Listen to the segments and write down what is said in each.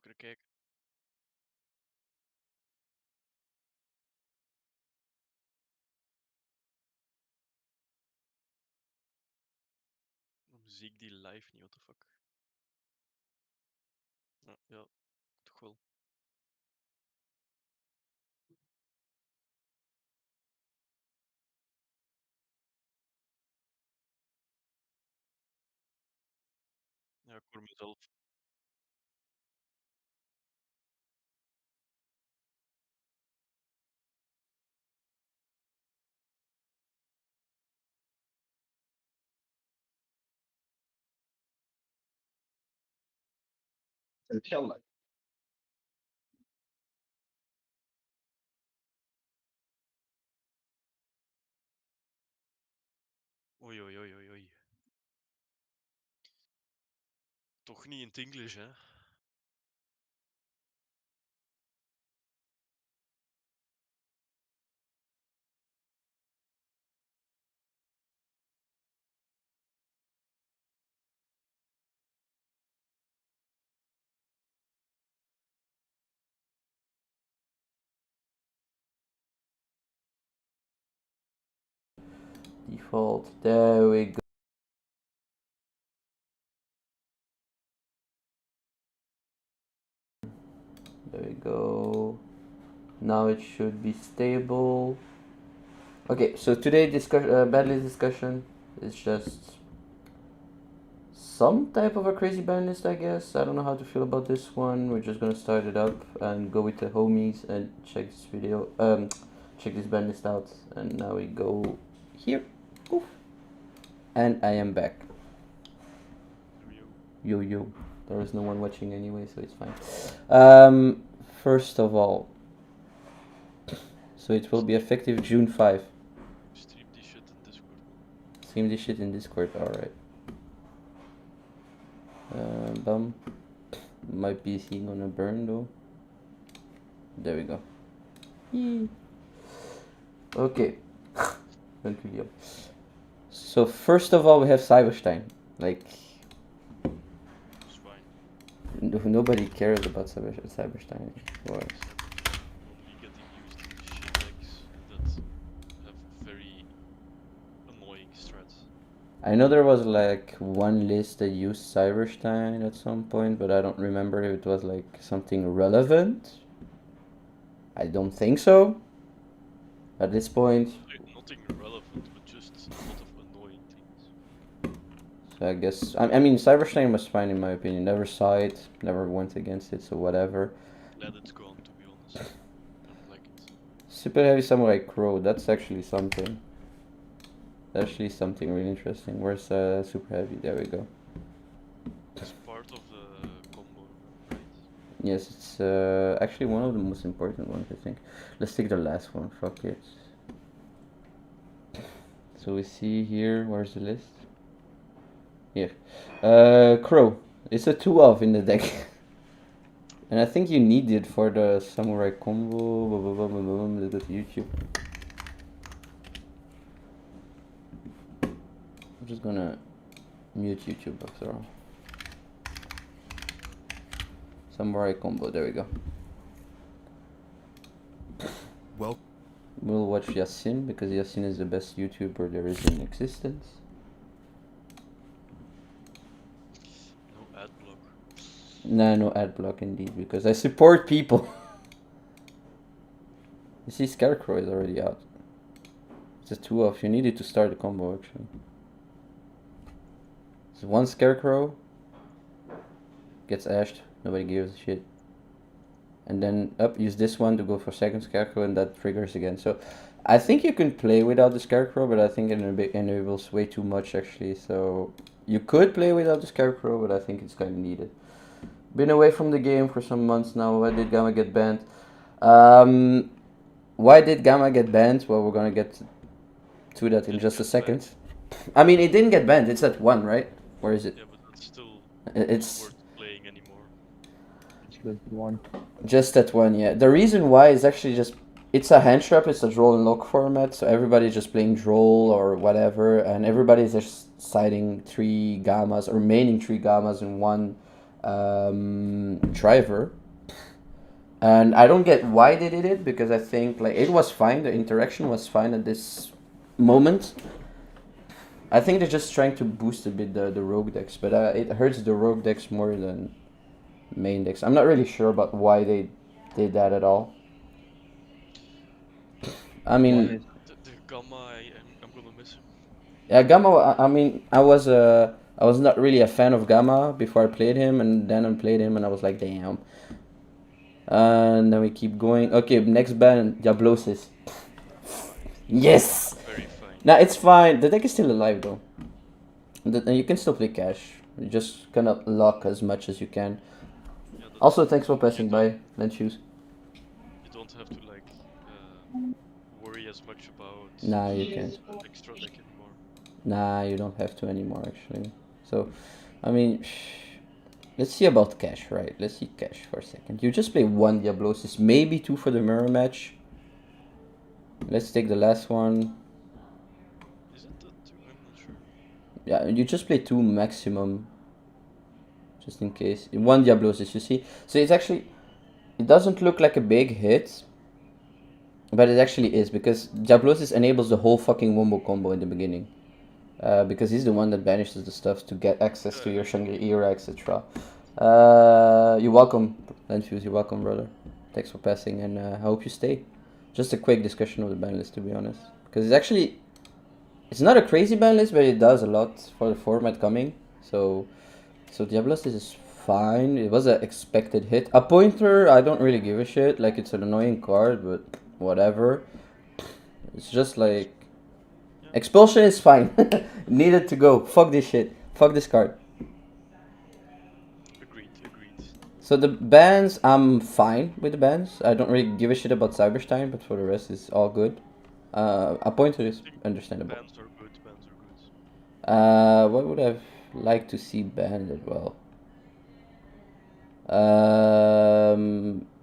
kunnen kijken. Waarom zie ik die live niet? What the fuck? Ja, toch wel. Ja, ik hoor mezelf. Oei, oei, oei, oei, oei. Toch niet in het Engels, hè? Default, there we go. There we go. Now it should be stable. Okay, so today Banlist discussion is just some type of a crazy banlist, I guess. I don't know how to feel about this one. We're just gonna start it up and go with the homies and check this video. Check this banlist out. And now we go here. Oof. And I am back. Yo. There is no one watching anyway, so it's fine. First of all, so it will be effective June 5. Stream die shit in Discord, man. Stream this shit in Discord, alright. Bum. My PC gonna burn though. There we go. Yee. Okay. So first of all, we have Cyberstein. Like, It's fine. nobody cares about Cyberstein. Or... Only getting used to shit decks that have very annoying strats. I know there was like one list that used Cyberstein at some point, but I don't remember if it was like something relevant. I don't think so. At this point. Nothing relevant, but just a lot of annoying things. So I guess I mean Cyberstein was fine in my opinion. Never saw it, never went against it, so whatever. Glad it's gone, to be honest. I don't like it. Super Heavy Samurai Crow. That's actually something. Actually, something really interesting. Where's Super Heavy? There we go. It's part of the combo, right? Yes, it's actually one of the most important ones, I think. Let's take the last one. Fuck it. So we see here. Where's the list? Here. Crow. It's a 2-off in the deck. And I think you need it for the Samurai combo. Let's go to YouTube. I'm just gonna mute YouTube after all. Samurai combo, there we go. Well, we'll watch Yasin because Yasin is the best YouTuber there is in existence. No ad block. Nah, no ad block indeed, because I support people. You see, Scarecrow is already out. It's a 2-off. You needed to start the combo actually. So one Scarecrow gets ashed. Nobody gives a shit. And then use this one to go for second Scarecrow, and that triggers again. So I think you can play without the Scarecrow, but I think it enables way too much actually. So you could play without the Scarecrow, but I think it's kind of needed. Been away from the game for some months now. Why did Gamma get banned? Why did Gamma get banned? Well, we're gonna get to that in just a second. I mean, it didn't get banned. It's at 1, right? Where is it? Yeah, but that's still it's not worth playing anymore. Just 1. Just at 1, yeah. The reason why is actually just it's a hand trap. It's a draw and lock format, so everybody's just playing draw or whatever, and everybody's just siding 3 Gammas or maining 3 Gammas in one driver. And I don't get why they did it, because I think like it was fine, the interaction was fine at this moment. I think they're just trying to boost a bit the rogue decks, but it hurts the rogue decks more than main decks. I'm not really sure about why they did that at all. I mean, One is The Gamma, I'm gonna miss him. yeah, Gamma. I mean, I was not really a fan of Gamma before I played him, and then I played him, and I was like, damn. And then we keep going. Okay, next ban, Diablosis. Yes. Very fine. Nah, it's fine. The deck is still alive though. And you can still play cash. You just cannot lock as much as you can. Yeah, that- Also, thanks for passing by, Lens Shoes. You don't have to like worry as much about Nah, you can't. extra deck anymore. Nah, you don't have to anymore actually. So, I mean, let's see about cash, right? Let's see cash for a second. You just play one Diablosis, maybe two for the mirror match. Let's take the last one. Is it that too? I'm not sure. Yeah, you just play two maximum, just in case. One Diablosis, you see. So it's actually, it doesn't look like a big hit, but it actually is, because Diablosis enables the whole fucking wombo combo in the beginning. Because he's the one that banishes the stuff to get access to your Shangri-La, etc. You're welcome, Lenfuse, you're welcome, brother. Thanks for passing, and I hope you stay. Just a quick discussion of the ban list, to be honest. Because it's actually, it's not a crazy ban list, but it does a lot for the format coming. So Diablosis is fine. It was an expected hit. A pointer, I don't really give a shit. Like, it's an annoying card, but whatever. It's just like, expulsion is fine. Needed to go. Fuck this shit. Fuck this card. Agreed. So the bans, I'm fine with the bans. I don't really give a shit about Cyberstein, but for the rest, it's all good. A pointer is understandable. Bans are good. What would I like to see banned as well?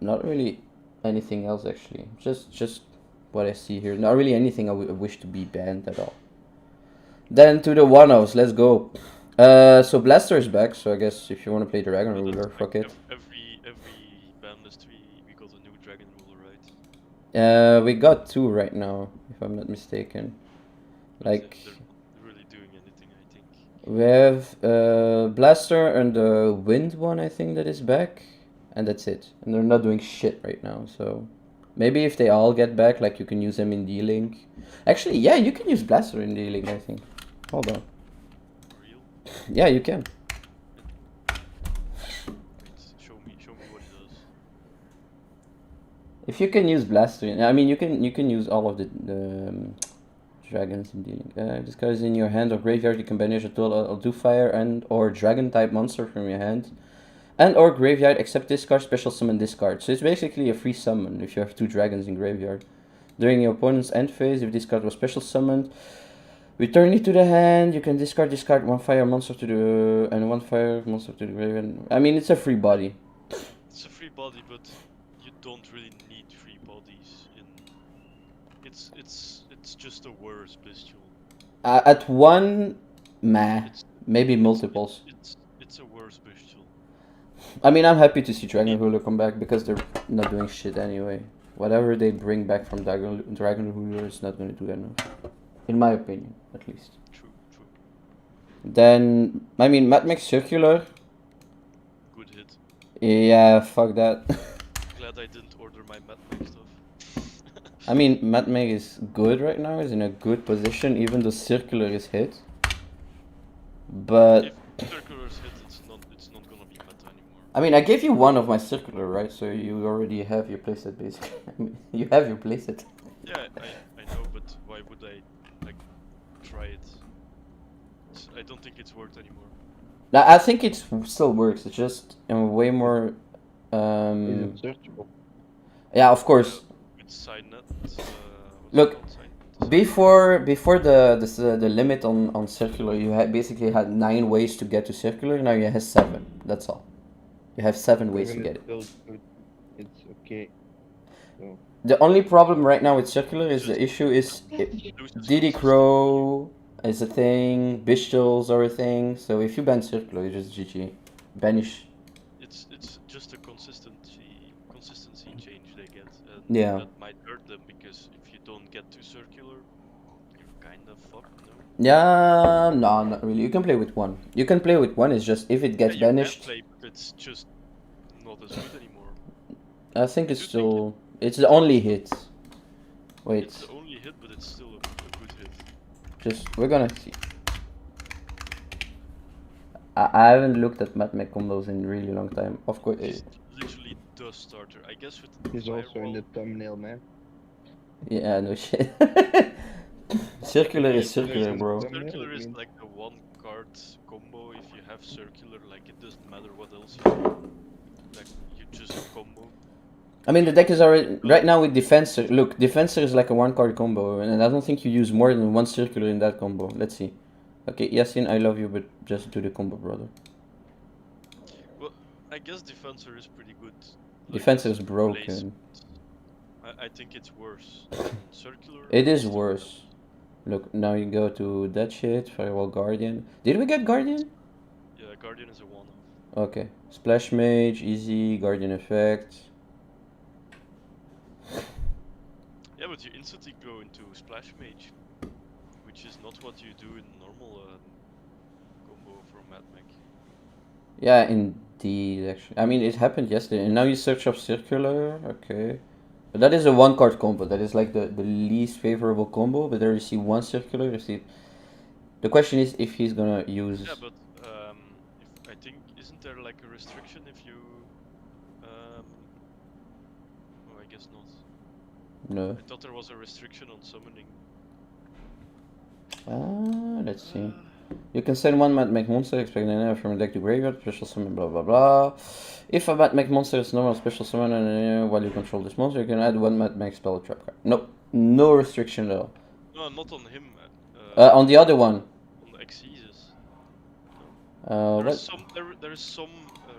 Not really anything else actually. Just what I see here. Not really anything I wish to be banned at all. Then to the one-offs, let's go. So Blaster is back, so I guess if you want to play Dragon But Ruler, that's fuck like it. every ban list we got a new Dragon Ruler, right? We got two right now, if I'm not mistaken. Like, They're not really doing anything, I think. we have Blaster and the Wind one, I think, that is back. And that's it. And they're not doing shit right now, so... Maybe if they all get back, like, you can use them in D-Link. Actually, yeah, you can use Blaster in D-Link, I think. Hold on. For real? Yeah, you can. Wait, show me what it does. If you can use Blaster, I mean, you can use all of the dragons in D-Link. This card is in your hand or graveyard. You can banish a tool, do fire and or dragon type monster from your hand, and or graveyard. Except this card, special summon this card. So it's basically a free summon if you have two dragons in graveyard. During your opponent's end phase, if this card was special summoned, return it to the hand. You can discard one fire monster to the and one fire monster to the graveyard. I mean, it's a free body. It's a free body, but you don't really need free bodies in. It's just a worse bestial. At one, meh. It's Maybe multiples. it's a worse bestial. I mean, I'm happy to see Dragon Ruler come back because they're not doing shit anyway. Whatever they bring back from Dragon Ruler is not going to do enough. In my opinion, at least. True. Then, I mean, Mad Max Circular. Good hit. Yeah, fuck that. Glad I didn't order my Mad Max stuff. I mean, Mad Max is good right now, is in a good position, even though Circular is hit. But... If Circular's hit, it's not gonna be meta anymore. I mean, I gave you one of my Circular, right? So you already have your playset, basically. I mean, you have your playset. Yeah, I know, but why would I like try it? I don't think it's worth anymore. Now, I think it still works. It's just way more. is it searchable? Yeah, of course. With SideNet. Look, what's it called? Before the limit on circular, you basically had 9 ways to get to circular. Now you have 7. That's all. You have 7 ways to Even get it. still good, it's okay. So, The only problem right now with circular is the issue is Diddy Crow is a thing, Bestials are a thing. So if you ban circular, you just GG. Banish it's just a consistency change they get, and Yeah. that might hurt them because if you don't get to circular, you're kind of fucked, no? Yeah, no, not really. You can play with one. You can play with one. It's just if it gets Yeah, you can banished, play, but it's just not as good anymore. I think I it's do think still. It's the only hit. Wait, it's the only hit, but it's still a good hit. just we're gonna see. I haven't looked at Mad Mech combos in a really long time. Of course, He's literally the starter. I guess with He's also in the Firewall, thumbnail, man. yeah, no shit. Circular is circular, bro. Thumbnail, circular it is means- like the one card combo. If you have circular, like it doesn't matter what else you do. Like you just combo. I mean, the deck is already right now with Defensor. Look, Defensor is like a one card combo, and I don't think you use more than one circular in that combo. Let's see. Okay, Yasin, I love you, but just do the combo, brother. Well, I guess Defensor is pretty good. Defensor as is broken. placement. I think it's worse than circular. It but is still worse. Look, now you go to that shit, Firewall Guardian. Did we get Guardian? better. Yeah, Guardian is a one-off. Okay. Splash Mage, easy, Guardian effect. Yeah, but you instantly go into Splash Mage, which is not what you do in normal combo from Mad Mech. Yeah, indeed, actually. I mean, it happened yesterday, and now you search up Circular, okay. But that is a one card combo, that is like the least favorable combo, but there you see one Circular, you see. The question is if he's gonna use... Yeah, but if I think isn't there like a restriction if you oh, I guess not. No. I thought there was a restriction on summoning. Let's see. You can send one Mad Mech monster, expecting an from a deck to graveyard, special summon, blah blah blah. If a Mad Mech monster is normal special summon while you control this monster, you can add one Mad Mech spell trap card. Nope, no restriction at all. No, not on him. On the other one. On the Exesis. No. What? There is some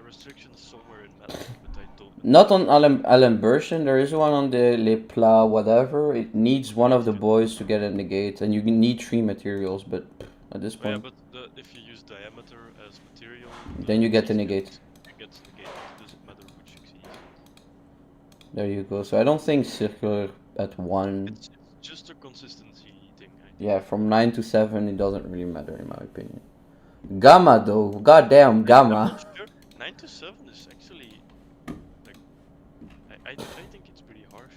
restrictions somewhere in Mad Mech, but I don't. Not on Alan Burschen, there is one on the Le Pla whatever. It needs one of the boys to get a negate, and you need 3 materials, but at this Oh, yeah, point... but if you use diameter as material, Then you get the Exesis negate. You get the negate. It doesn't matter which Exesis. There you go. So I don't think Circular at 1... It's just a consistency thing, I think. Yeah, from 9 to 7, it doesn't really matter in my opinion. Gamma though, goddamn I'm Gamma. not sure. 9 to 7 is actually like I think it's pretty harsh.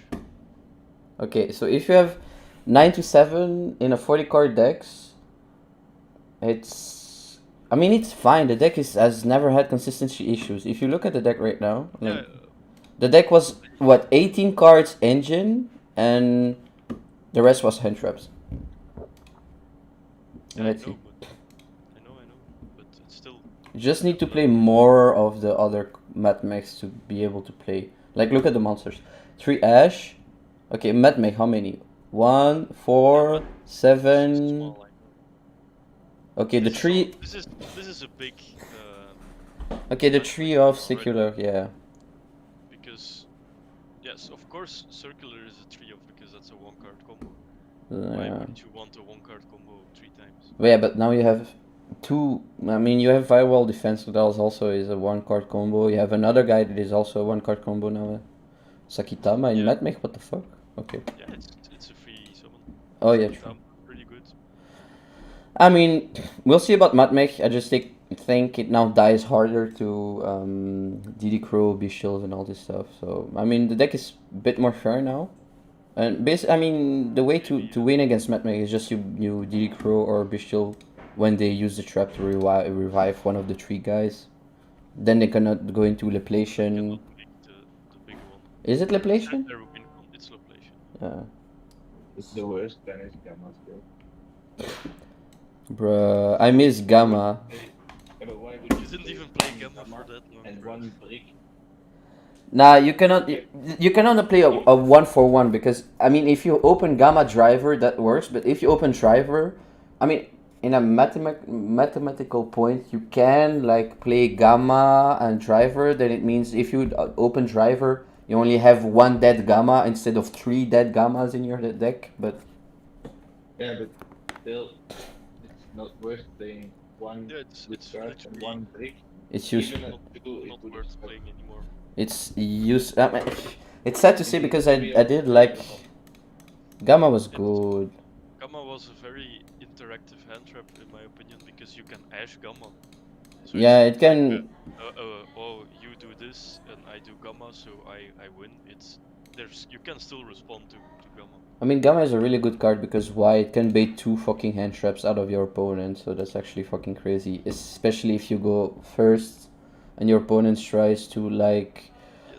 Okay, so if you have 9 to 7 in a 40 card decks, it's... I mean, it's fine. The deck has never had consistency issues. If you look at the deck right now, like, Yeah, the deck was, what, 18 cards engine, and the rest was hand traps. yeah, Let's I see. know, but it's still. You just need to play more of the other Mad Mechs to be able to play. Like, look at the monsters. 3 Ash. Okay, Mad Mech, how many? 1, 4, 7. Small, I know. Okay, the This is 3. all- This is a big. Okay, the Mad 3 Mech of already, Secular, yeah. Because yes, of course, circular is a 3 of because that's a 1-card combo. Why Yeah. wouldn't you want a 1-card combo 3 times? But yeah, but now you have 2. I mean, you have Firewall Defense, that also is a 1-card combo. You have another guy that is also a 1-card combo now. Sakitama in Yeah. Mad Mech, what the fuck? Okay. Yeah, it's a free summon. Oh, yeah, true. Pretty good. I mean, we'll see about Mad Mech. I just think it now dies harder to DD Crow, Bestials, and all this stuff. So, I mean, the deck is a bit more fair now. And I mean, the way to win against Mad Mech is just you DD Crow or Bestial when they use the trap to revive one of the 3 guys. Then they cannot go into Leplation. Cannot pick the big one. Is it Leplation? It's Leplation. Yeah. It's the worst banish Gamma still. Bruh, I miss Gamma. Yeah, but why would You didn't even play Gamma for that long. and bro. one brick? Nah, you cannot play a 1-for-1 because I mean if you open Gamma Driver that works, but if you open Driver, I mean in a mathematical point you can like play Gamma and Driver. Then it means if you open Driver, you only have 1 dead Gamma instead of 3 dead Gammas in your deck. But Yeah, but still, it's not worth playing one Yeah, it's with cards and literally one brick It's used. Even Not, at 2, it not would have worth stuck. playing anymore. It's used. I mean, it's sad to say Indeed, because we I have did three like Gamma. Gamma was It, good. Gamma was a very interactive hand trap in my opinion because you can ash Gamma. So Yeah, it's it not like can. oh you do this and I do Gamma so I win. It's there's you can still respond to Gamma. I mean, Gamma is a really good card because why? It can bait 2 fucking hand traps out of your opponent, so that's actually fucking crazy. Especially if you go first and your opponent tries to like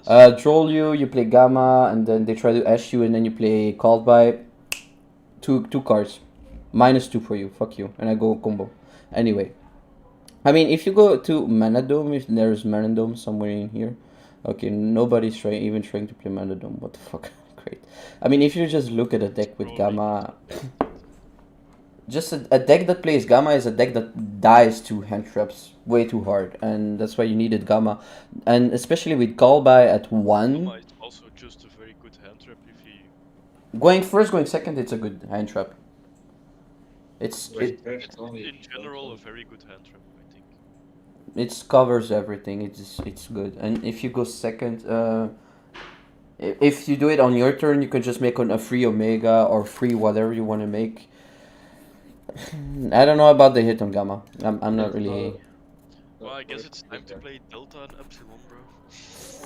Yes. troll you, you play Gamma, and then they try to ash you, and then you play Called by. Two cards. -2 for you, fuck you. And I go combo. Anyway. I mean, if you go to Manadome, if there's Manadome somewhere in here. Okay, nobody's even trying to play Manadome. What the fuck? Great. I mean, if you just look at a It's deck with probably not Gamma, updated. just a deck that plays Gamma is a deck that dies to hand traps way too hard, and that's why you needed Gamma, and especially with Callby at Gamma 1, is also just a very good hand trap if you going first, going second, it's a good hand trap. It's When it first it's only in general a very good hand trap, I think. it covers everything. It's good, and if you go second, if you do it on your turn, you can just make a free Omega or free whatever you want to make. I don't know about the hit on Gamma. I'm not really. Well, I guess it's time to play Delta and Epsilon, bro.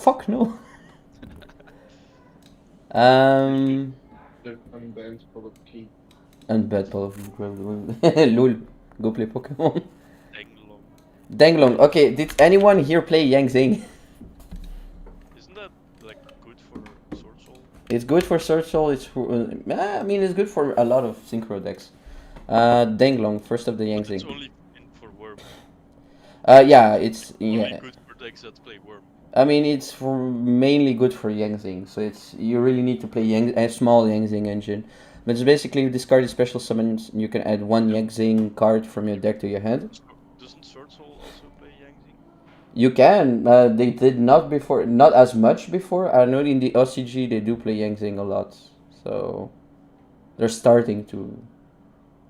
Fuck no. Um. The unbanned full of key. And bad Paul of Lul. Go play Pokemon. Danglong. Danglong. Okay, did anyone here play Yang Zing? Isn't that like good for Sword Soul? It's good for Sword Soul. It's for. I mean, it's good for a lot of synchro decks. Danglong, first of the Yang But it's Zing. only in for Worm. Yeah, it's Only yeah. good for decks that play Worm. I mean, it's for mainly good for Yang Zing. So it's you really need to play a small Yang Zing engine. But it's basically you discard the special summons. And you can add one Yang Zing card from your deck to your hand. Doesn't Sword Soul also play Yangzing? You can. They did not before, not as much before. I know in the OCG they do play Yang Zing a lot, so they're starting to.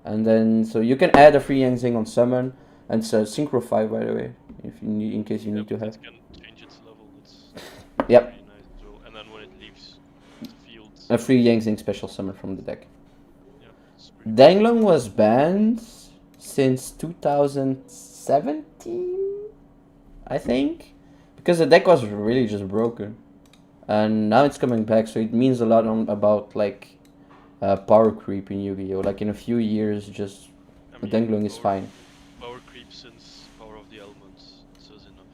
And then so you can add a free Yang Zing on summon, and it's a synchro 5 by the way, if you need, in case you need to have. It can change its level. It's Yep, pretty nice as well. And then when it leaves the field, a free Yang Zing special summon from the deck. yeah, it's pretty. Danglong was banned since 2017, I think, because the deck was really just broken. And now it's coming back, so it means a lot about like power creep in Yu-Gi-Oh. Like in a few years, just I mean, Danglong is fine. Power creep since Power of the Elements says enough.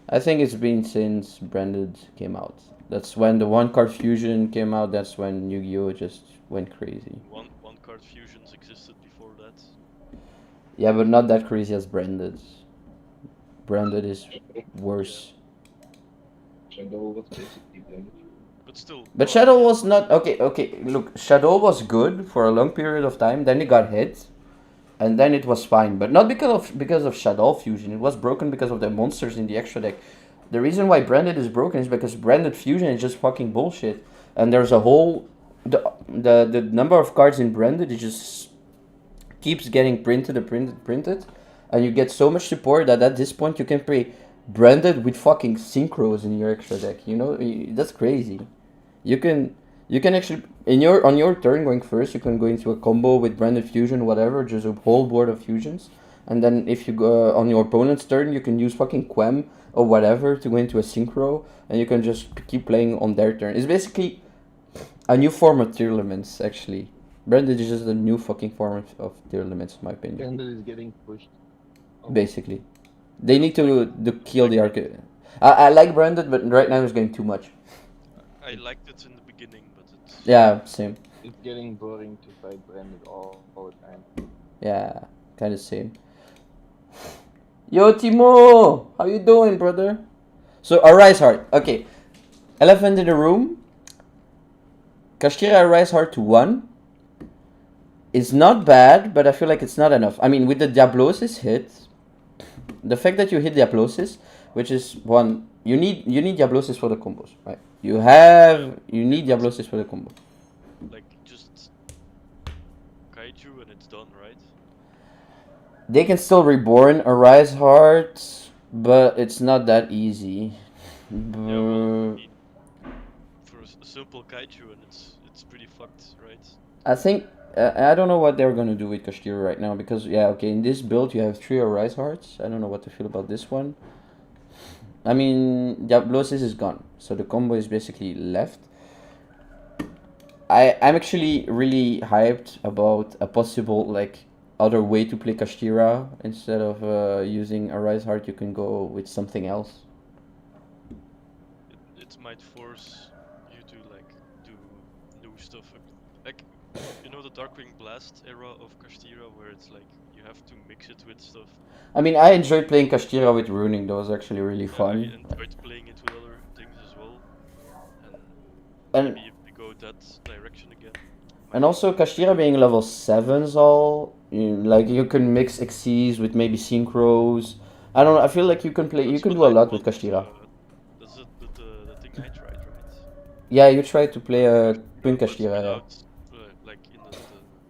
I think it's been since Branded came out. That's when the one card fusion came out. That's when Yu-Gi-Oh just went crazy. One card fusions existed before that. Yeah, but not that crazy as Branded. Branded is worse. Shadow was basically blended. But still. But Power Shadow of the was not okay. Okay, look, Shadow was good for a long period of time. Then it got hit, and then it was fine. But not because of Shadow fusion. It was broken because of the monsters in the extra deck. The reason why Branded is broken is because Branded fusion is just fucking bullshit. And there's a whole the number of cards in Branded it just keeps getting printed, and you get so much support that at this point you can play Branded with fucking synchros in your extra deck. You know that's crazy. You can actually on your turn going first, you can go into a combo with Branded Fusion, whatever, just a whole board of fusions. And then if you go on your opponent's turn, you can use fucking Quem or whatever to go into a synchro, and you can just keep playing on their turn. It's basically a new form of tier limits, actually. Branded is just a new fucking form of tier limits, in my opinion. Candle is getting pushed. Basically, they need to kill the arc. I like Branded, but right now it's getting too much. I liked it in the beginning, but it's. Yeah, same. It's getting boring to fight Branded all the time. Yeah, kind of same. Yo, Timo! How you doing, brother? So, Arise Heart. Okay. Elephant in the room. Kashtira Arise Heart to 1. It's not bad, but I feel like it's not enough. I mean, with the Diablosis hit, the fact that you hit Diablosis, which is one, you need Diablosis for the combos, right? You need Diablosis for the combo. Like, just Kaiju and it's done, right? They can still reborn Arise Heart. but it's not that easy. Yeah, well, I But mean, for a simple kaiju, and it's pretty fucked, right? I think I don't know what they're gonna do with Kashtira right now because yeah, okay, in this build you have 3 Arise Hearts. I don't know what to feel about this one. I mean, Diablosis is gone, so the combo is basically left. I'm actually really hyped about a possible like other way to play Kashtira instead of using Arise Heart. You can go with something else. It might force you to like do new stuff. Like, you know, the Darkwing Blast era of Kashtira, where it's like you have to mix it with stuff. I mean, I enjoyed playing Kashtira with runing. That was actually really Yeah, I fun. enjoyed playing it with other things as well, and And maybe if they go that direction again, and might be also Kashtira being level 7s all, like you can mix Xyz with maybe Synchros. I don't know, I feel like you can play, you that's can what do a I lot with thought. Kashtira. That's the thing I tried, right? Yeah, you tried to play a Twin But Kashtira, yeah. without like in the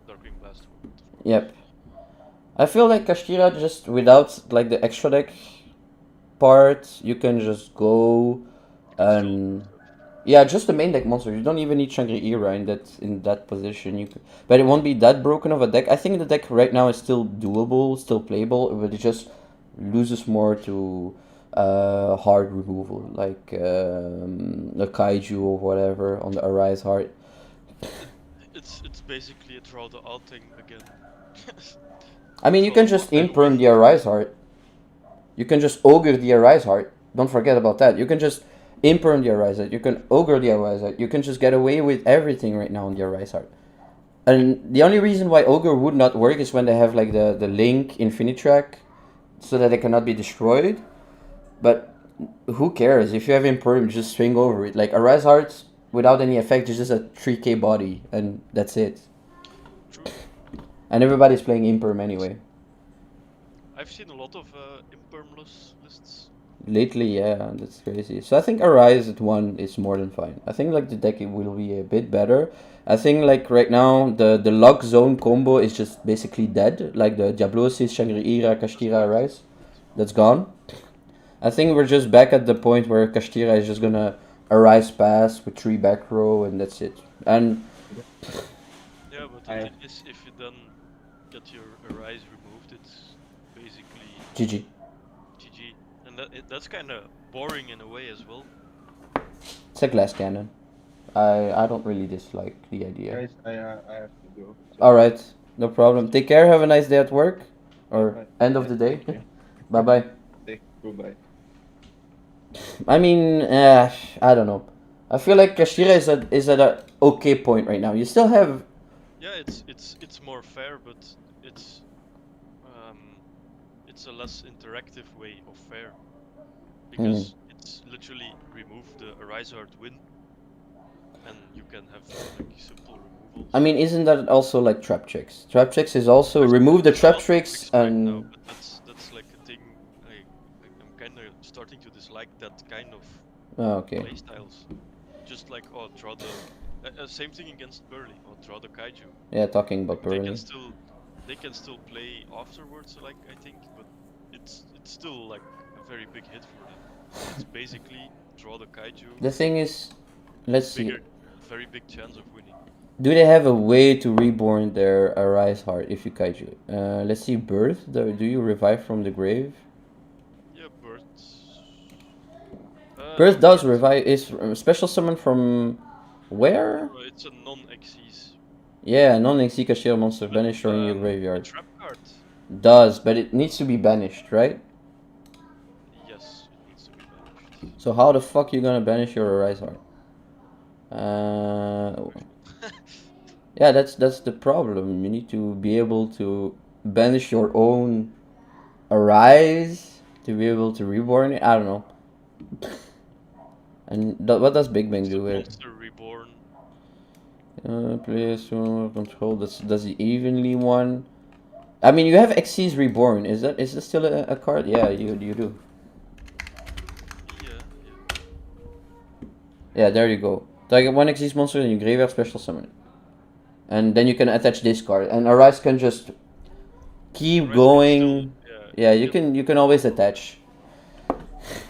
Darkwing Blast world, of course. Yep. I feel like Kashtira just without like the extra deck part, you can just go You can still do and stuff. yeah, just the main deck monster. You don't even need Shangri-Ira in that position. But it won't be that broken of a deck. I think the deck right now is still doable, still playable, but it just loses more to hard removal, like the Kaiju or whatever on the Arise Heart. It's basically a draw the out thing again. I mean, you Draw can the just out imperm the Arise Heart. You can just ogre the Arise Heart. Don't forget about that. You can just imperm the Arise Heart. You can ogre the Arise Heart. You can just get away with everything right now on the Arise Heart. And the only reason why Ogre would not work is when they have like the Link Infinitrack so that it cannot be destroyed. But who cares? If you have Imperm, just swing over it. Like Arise Heart without any effect is just a 3k body and that's it. True. And everybody's playing Imperm anyway. I've seen a lot of impermless lists. Lately, yeah, that's crazy. So I think Arise at 1 is more than fine. I think like the deck will be a bit better. I think like right now the lock zone combo is just basically dead. Like the Diablosis, Shangri-Ira, Kashtira, Arise. That's gone. I think we're just back at the point where Kashtira is just gonna Arise pass with 3 back row and that's it. And Yeah, but the I thing is, if you then get your Arise removed, it's basically GG. GG, and that's kind of boring in a way as well. It's a glass cannon. I don't really dislike the idea. guys, I have to go. So, Alright, no problem. Take care, have a nice day at work. Or bye. end of Yeah, the day. thank you. Bye bye. Goodbye. I mean, I don't know. I feel like Kashira is at a okay point right now. You still have Yeah, it's more fair, but it's um it's a less interactive way of fair, because it's literally remove the Arise Art win, and you can have like simple removals. I mean, isn't that also like trap tricks? Trap tricks is also There's remove the there's a trap lot of tricks tricks right now, and but that's like a thing I'm kind of starting to dislike that kind of okay. playstyles. Just like, oh, draw the same thing against Burley, or draw the Kaiju. Yeah, talking about They Burley. can still play afterwards, like, I think, but it's still like a very big hit for them. It's basically draw the Kaiju. The thing is, let's see. Very big chance of winning. Do they have a way to reborn their Arise Heart if you kaiju? Let's see. Birth. Do you revive from the grave? Yeah, birds. Birth No, does birds. revive. Is special summon from where? It's a non-Xyz. Yeah, non-XC Kashir monster But, banished or in your the graveyard. trap card. Does, but it needs to be banished, right? Yes, it needs to be banished. So how the fuck you gonna banish your Arise Heart? Uh, yeah, that's the problem. You need to be able to banish your own Arise to be able to reborn it. I don't know. And what does Big Bang It's a do here? monster reborn. Play strong control. Does the evenly one? I mean, you have Xyz Reborn. Is that still a card? Yeah, you do. Yeah. Yeah, there you go. Target one Xyz monster in your graveyard, special summon it. And then you can attach this card, and Arise can just keep Arise can going. still, Yeah, you can always attach.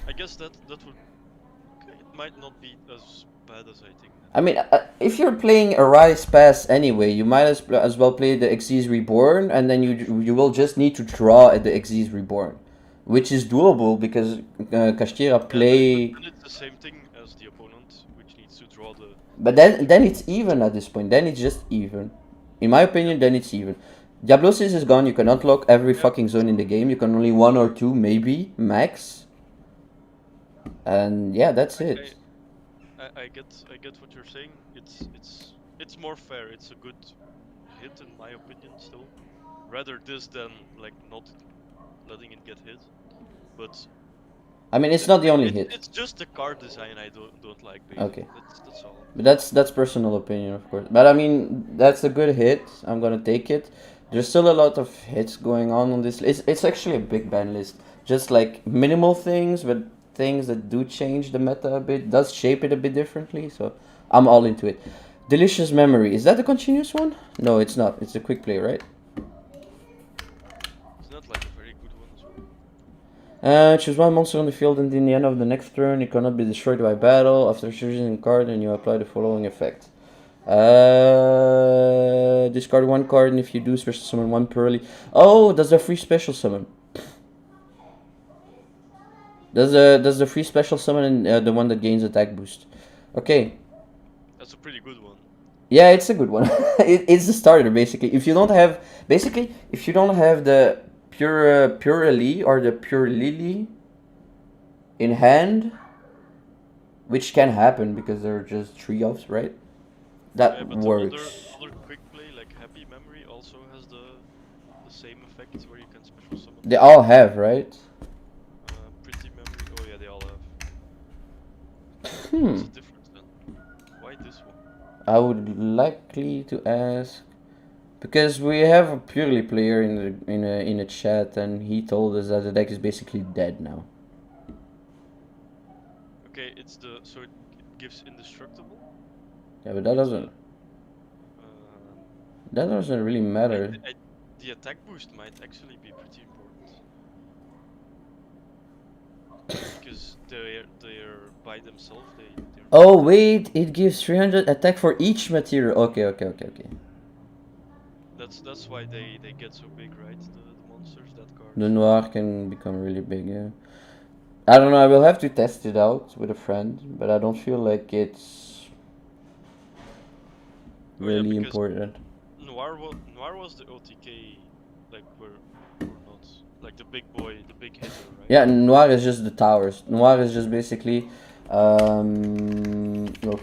I guess that would. Okay, it might not be as bad as I think. I mean, if you're playing Arise Pass anyway, you might as well play the Xyz Reborn, and then you will just need to draw at the Xyz Reborn, which is doable because Kashtira play. Then it's the same thing as the opponent, which needs to draw the. But then it's even at this point. Then it's just even. In my opinion, then it's even. Diablosis is gone. You can unlock every fucking zone in the game. You can only 1 or 2 maybe max. And yeah, that's it. I get what you're saying. It's more fair. It's a good hit in my opinion still. Rather this than like not letting it get hit. But I mean, it's not the only hit. It's just the card design I don't like. Basically. Okay. That's all. But that's personal opinion, of course. But I mean, that's a good hit. I'm gonna take it. There's still a lot of hits going on this. It's actually a big ban list. Just like minimal things, but things that do change the meta a bit, does shape it a bit differently. So I'm all into it. Delicious Memory. Is that a continuous one? No, it's not. It's a quick play, right? It's not like a very good one as well. Choose one monster on the field and in the end of the next turn it cannot be destroyed by battle. After choosing a card and you apply the following effect. Discard one card and if you do special summon one Pearly. Oh, that's a free special summon. That's the free special summon and the one that gains attack boost. Okay. That's a pretty good one. Yeah, it's a good one. It's the starter basically. If you don't have the pure Lily or the pure Lily in hand, which can happen because they're just 3-offs, right? That but works. Other quick play like Happy Memory also has the same effect where you can special summon. They all have, right? Pretty Memory. Oh yeah, they all have. What's the difference then? Why this one? I would likely to ask because we have a purely player in a chat and he told us that the deck is basically dead now. Okay, it's so it gives indestructible. Yeah, but that doesn't really matter. The attack boost might actually be pretty important because they're by themselves. Oh wait, it gives 300 attack for each material. Okay. That's why they get so big, right? The monsters, that card. The Noir can become really big, yeah. I don't know, I will have to test it out with a friend, but I don't feel like it's really important. Noir was the OTK, like or not, like the big boy, the big hitter, right? Yeah, Noir is just the towers. Noir is just basically, oh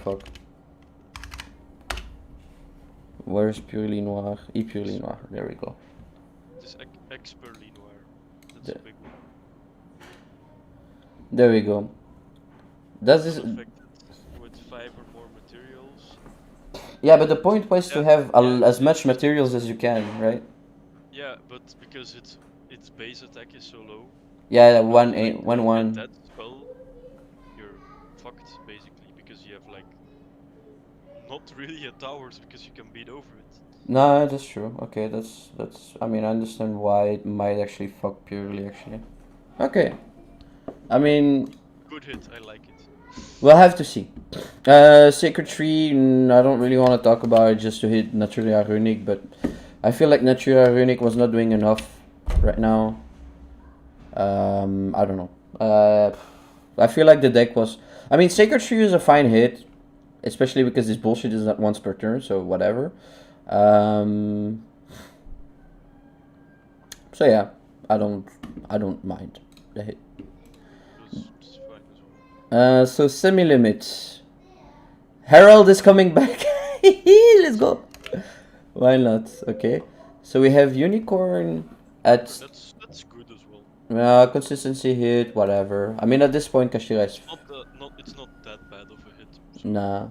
fuck. Where's Purely Noir? Purely Noir, there we go. This Expertly Noir, that's a big one. There we go. Does this... with 5 or more materials. Yeah, but the point was to have as much materials as you can, right? Yeah, but because its base attack is so low. Yeah, 1/1. That spell, you're fucked basically because you have like not really a towers because you can beat over it. No, that's true. Okay, that's. I mean, I understand why it might actually fuck purely. Actually, okay. I mean, good hit. I like it. We'll have to see. Sacred Tree. I don't really want to talk about it just to hit Naturia Runic, but I feel like Naturia Runic was not doing enough right now. I don't know. I feel like the deck was. I mean, Sacred Tree is a fine hit, especially because this bullshit is not once per turn, so whatever. So yeah, I don't mind the hit. So semi-limit. Herald is coming back. Let's go. Why not? Okay. So we have Unicorn at. That's good as well. Consistency hit, whatever. I mean, at this point, Kashira is. It's not that bad of a hit. So nah.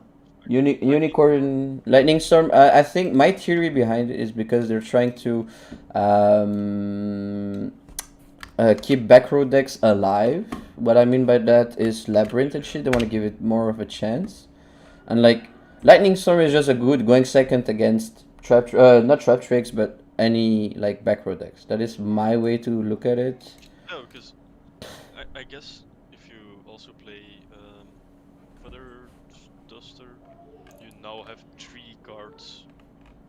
Unicorn, Lightning Storm. I think my theory behind it is because they're trying to keep back row decks alive. What I mean by that is Labyrinth and shit. They want to give it more of a chance. And like Lightning Storm is just a good going second against not trap tricks, but any like back row decks. That is my way to look at it. No, because I guess if also play Feather Duster, you now have 3 cards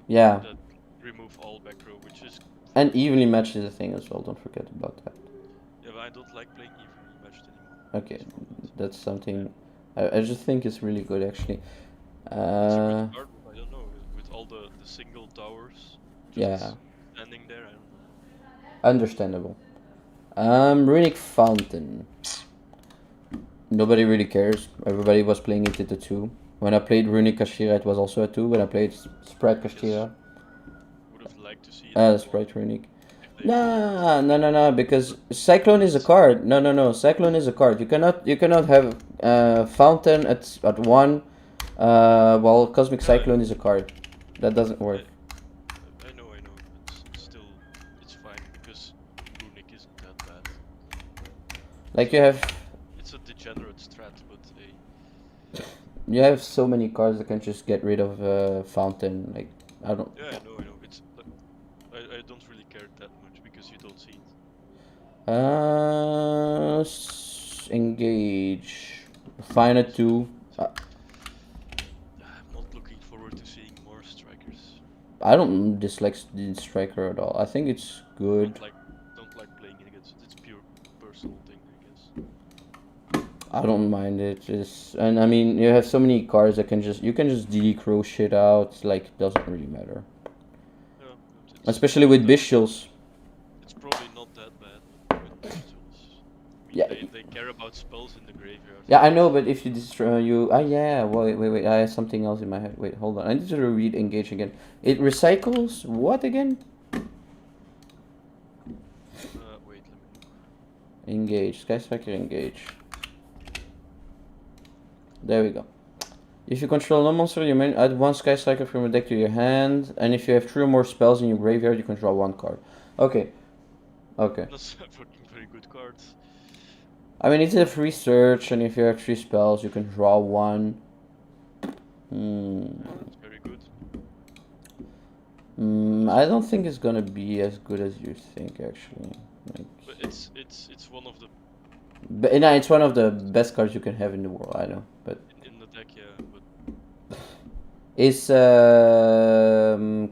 Yeah, that remove all back row, which is and very evenly matched is a thing as well. Don't forget about that. yeah, but I don't like playing evenly matched anymore. Okay, This format. that's something I just think is really good actually. It's a good Uh, card, but I don't know with all the single towers just yeah, standing there. I don't know. understandable. Runic Fountain. Nobody really cares. Everybody was playing it at a 2. When I played Runic Kashira, it was also a 2. When I played Sprite I guess Kashira, would have liked to see it at 1 Sprite Runic. if they made it. Nah, no, because Cyclone is a card. No. Cyclone is a card. You cannot have Fountain at 1, while Cosmic Yeah, Cyclone is a card. That doesn't work. I know, but still, it's fine because Runic isn't that bad. Like you have It's a degenerate strat, but hey, so many cards that can just get rid of Fountain. Like I don't. yeah, I know. It's I don't really care that much because you don't see it. Engage. Fine at 2. I'm not looking forward to seeing more strikers. I don't dislike the striker at all. I think it's good. Don't like playing against it. It's pure personal thing, I guess. I don't mind it. And I mean you have so many cards that you can just decrow shit out. Like doesn't really matter. Yeah, Especially with Bishals. It's probably not that bad with Pistols. I mean, Yeah. they care about spells in the graveyard. Yeah, I know, but if you destroy yeah. Wait. I have something else in my head. Wait, hold on. I need to read engage again. It recycles what again? Wait, let me look. Engage. Sky Striker engage. There we go. If you control no monster, you may add 1 Sky Striker from your deck to your hand, and if you have 3 or more spells in your graveyard, you can draw 1 card. Okay. That's fucking very good cards. I mean, it's a free search, and if you have 3 spells, you can draw 1. That's very good. I don't think it's gonna be as good as you think, actually. Like, But it's one of the but no, it's one of the best cards you can have in the world. I know, but in the deck, yeah. But is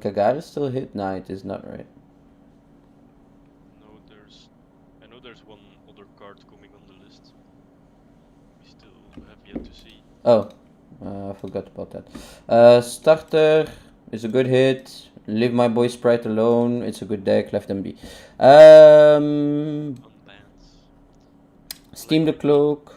Kagari still hit? No, it is not, right? no, I know there's one other card coming on the list. We still have yet to see. Oh, I forgot about that. Starter is a good hit. Leave my boy Sprite alone. It's a good deck. Left them be. Unbans. Steam the Cloak.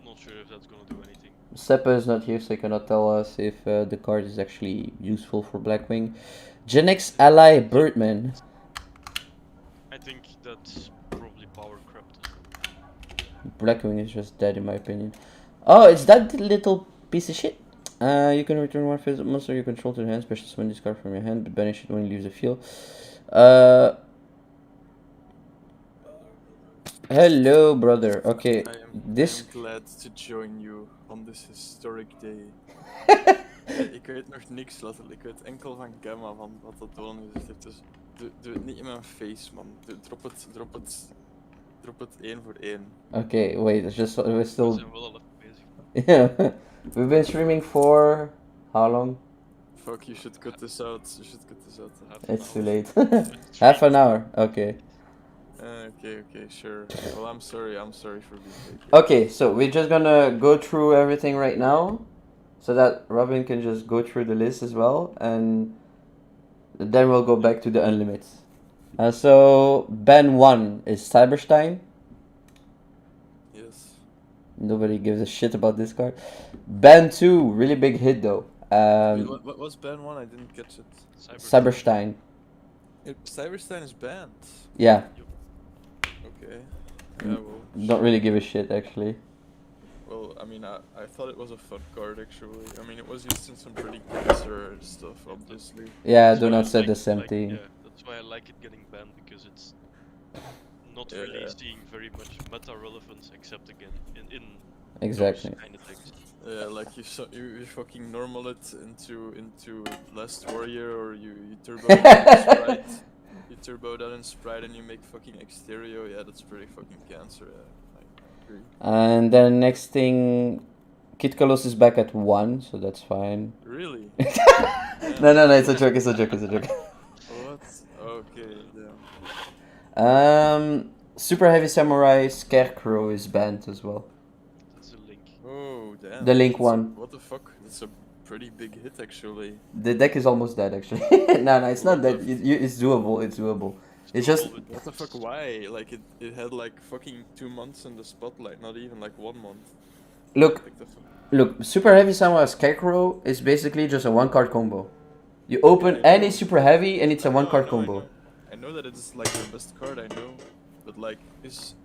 Not sure if that's gonna do anything. Seppa is not here, so he cannot tell us if the card is actually useful for Blackwing. Genex Ally Birdman. I think that's probably power corrupt as well. Blackwing is just dead in my opinion. Oh, it's that little piece of shit. You can return 1 physical monster you control to the hand, special summon this card from your hand, but banish it when it leaves the field. Hello, brother. Okay, I am glad to join you on this historic day. Ik weet nog niks, letterlijk. Ik weet enkel van Gamma, van wat dat Donald gezegd heeft. Dus doe het niet in mijn face, man. Drop het 1 voor 1. Okay, wait, it's just we're We still. zijn wel al even bezig. Yeah, we've been streaming for how long? Fuck, you should cut this out. Half an It's too hour. late. It's Half an 3 hour. Okay. Okay, sure. Well, I'm sorry for being late. Okay, so we're just gonna go through everything right now, so that Robin can just go through the list as well, and then we'll go back to the unlimits. So ban 1 is Cyberstein. Yes. Nobody gives a shit about this card. Ban 2, really big hit though. Wait, what was ban 1? I didn't catch it. Cyberstein. Cyberstein is banned. Yeah, Okay. Yeah, well. don't really give a shit actually. Well, I mean, I thought it was a fun card actually. I mean, it was used in some pretty cancer stuff, obviously. Yeah, That's do why not I say like- the same like- thing. Yeah, that's why I like it getting banned because it's not really Yeah. seeing very much meta relevance except again in Exactly. those kind of things. Yeah, like you fucking normal it into Last Warrior, or you turbo that in Sprite. You turbo that in Sprite and you make fucking Exterio. Yeah, that's pretty fucking cancer. Yeah. I agree. And then next thing, Kid Kalos is back at 1, so that's fine. Really? No, it's a joke, it's a joke, it's a joke. What? Okay, damn. Super Heavy Samurai Scarecrow is banned as well. That's a link. Oh, damn. The Link that's a- one. what the fuck? That's a pretty big hit, actually. The deck is almost dead actually. No, it's not What dead. the It's doable, it's doable. It's just- doable with What the fuck? boosts. Why? Like, it had like fucking 2 months in the spotlight, not even like 1 month. Look, Like, the fuck? look, Super Heavy Samurai Scarecrow is basically just a 1-card combo. You open Yeah, I any know. Super Heavy and it's a I know, 1-card I combo. know that it's like your best card, I know. But like, is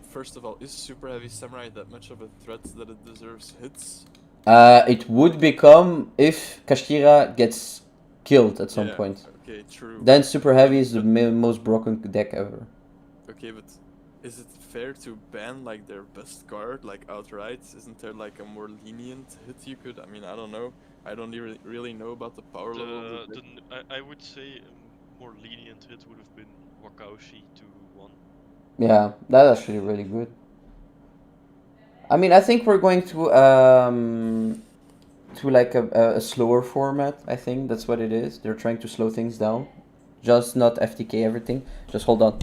first of all, is Super Heavy Samurai that much of a threat that it deserves hits? It would become if Kashira gets killed at some Yeah, point. Okay, true. Then Super Heavy is the most broken deck ever. Okay, but is it fair to ban like their best card like outright? Isn't there like a more lenient hit you could? I mean, I don't know. I don't really know about the power level of the deck. I would say a more lenient hit would have been Wakaushi to 1. Yeah, that's actually really good. I mean, I think we're going to like a slower format. I think that's what it is. They're trying to slow things down, just not FTK everything. Just hold on.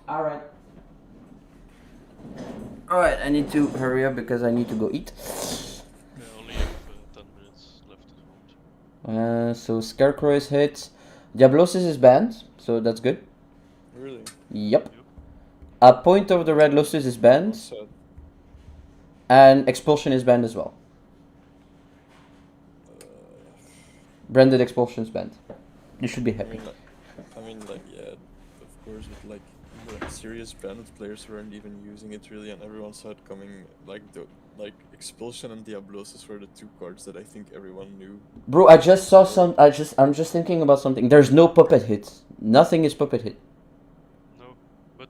All right. All right. I need to hurry up because I need to go eat. I only have 10 minutes left at the moment. So Scarecrow is hit. Diablosis is banned, so that's good. Really? Yep. A point of the Red Lotus is banned, Also, and Expulsion is banned as well. Branded Expulsion is banned. You should be happy. yeah, of course, but like the serious branded players weren't even using it really, and everyone saw it coming. Like Expulsion and Diablosis were the 2 cards that I think everyone knew. Bro, I just saw some. I'm just thinking about something. There's no puppet hit. Nothing is puppet hit. No, but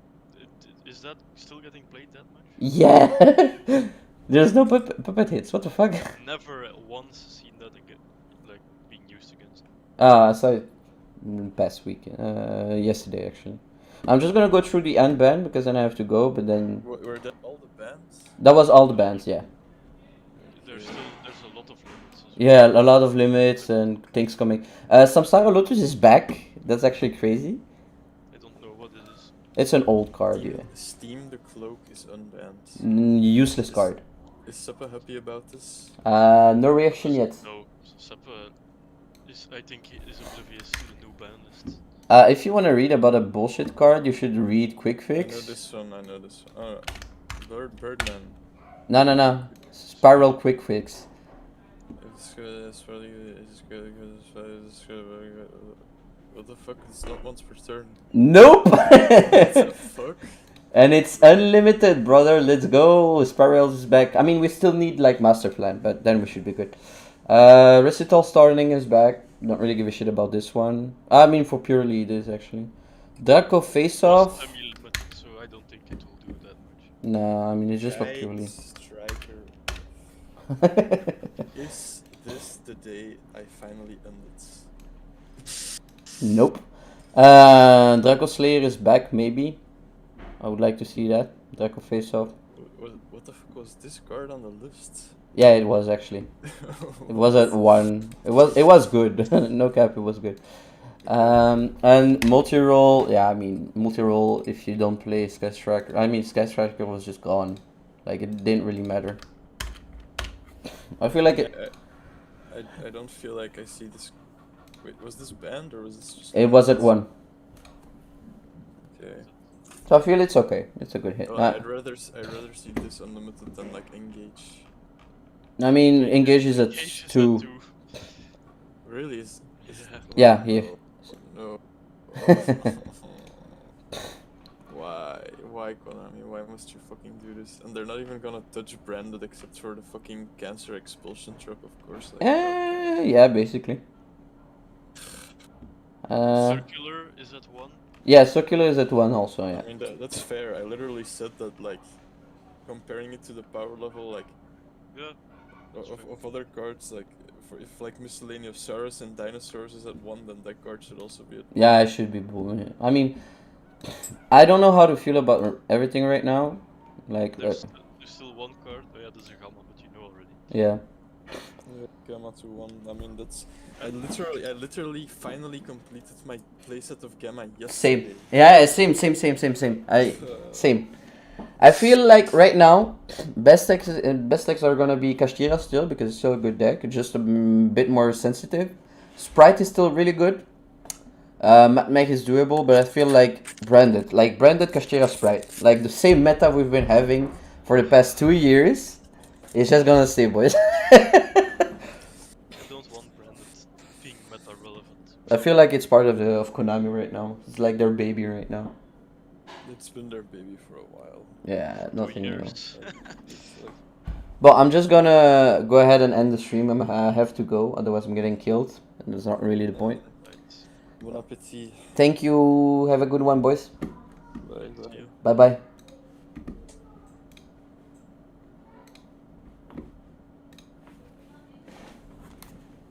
is that still getting played that much? Yeah. There's no puppet hits. What the fuck? Never once seen that again, like being used against. I saw it past week. Yesterday actually. I'm just gonna go through the end ban because then I have to go. But then Were that all the bans? that was all the bans. Yeah. There's a lot of limits. As well. Yeah, a lot of limits and things coming. Samsara Lotus is back. That's actually crazy. I don't know what it is. It's an old card, yeah. Steam the Cloak is unbanned. Useless card. Is Suppa happy about this? No reaction yet. No, Seppa is I think is oblivious to the new ban list. If you want to read about a bullshit card, you should read Quick I know Fix. this one. Oh, Birdman. No. Spiral Quick Fix. It's good. It's really good. It's good. It's good. What the fuck? It's not once per turn. Nope. What the fuck? And it's unlimited, brother. Let's go. Spirals is back. I mean, we still need like Master Plan, but then we should be good. Recital Starling is back. Don't really give a shit about this one. I mean, for purely it is actually. Draco Face Off. It's limited, so I don't think it will do that much. No, I mean it's just for Right, purely. Striker. Is this the day I finally end it? Nope. Draco Slayer is back, maybe. I would like to see that. Draco Face Off. What the fuck was this card on the list? Yeah, it was actually. It was at 1. It was good. No cap, it was good. And multi-roll, yeah, I mean, multi-roll if you don't play Sky Striker. I mean, Sky Striker was just gone. Like, it didn't really matter. I feel like it. I don't feel like I see this. Wait, was this banned or was this just? It was at 1. Okay. So I feel it's okay. It's a good hit. Well, I'd rather see this unlimited than like engage. I mean, Engage is at Engage is 2. at 2. Really? Is Yeah, here. No. Why Konami? Why must you fucking do this? And they're not even gonna touch branded except for the fucking cancer expulsion trap, of course. Like, Yeah, basically. Circular is at 1. Yeah, Circular is at 1 also, yeah. I mean, that's fair. I literally said that, like, comparing it to the power level, like, Yeah. of other cards, like, for if like miscellaneous Saurus and dinosaurs is at 1, then that card should also be at 1. Yeah, it should be bull. Yeah. I mean, I don't know how to feel about everything right now. Like, There's still one card. Oh yeah, there's a Gamma, but you know already. yeah. Yeah, Gamma to 1. I mean, that's. I literally finally completed my playset of Gamma yesterday. Same. Yeah, same. Same. I feel like right now, best decks are gonna be Kashtira still because it's still a good deck. It's just a bit more sensitive. Sprite is still really good. Mag is doable, but I feel like branded Kashtira Sprite, like the same meta we've been having for the past 2 years, it's just gonna stay, boys. I don't want branded being meta relevant. I feel like it's part of Konami right now. It's like their baby right now. It's been their baby for a while. Yeah, 2 nothing new. years. It's like, But I'm just gonna go ahead and end the stream. I have to go, otherwise I'm getting killed, and that's not really the point. bon appétit. Thank you. Have a good one, boys. Bye, bye. You. Bye bye.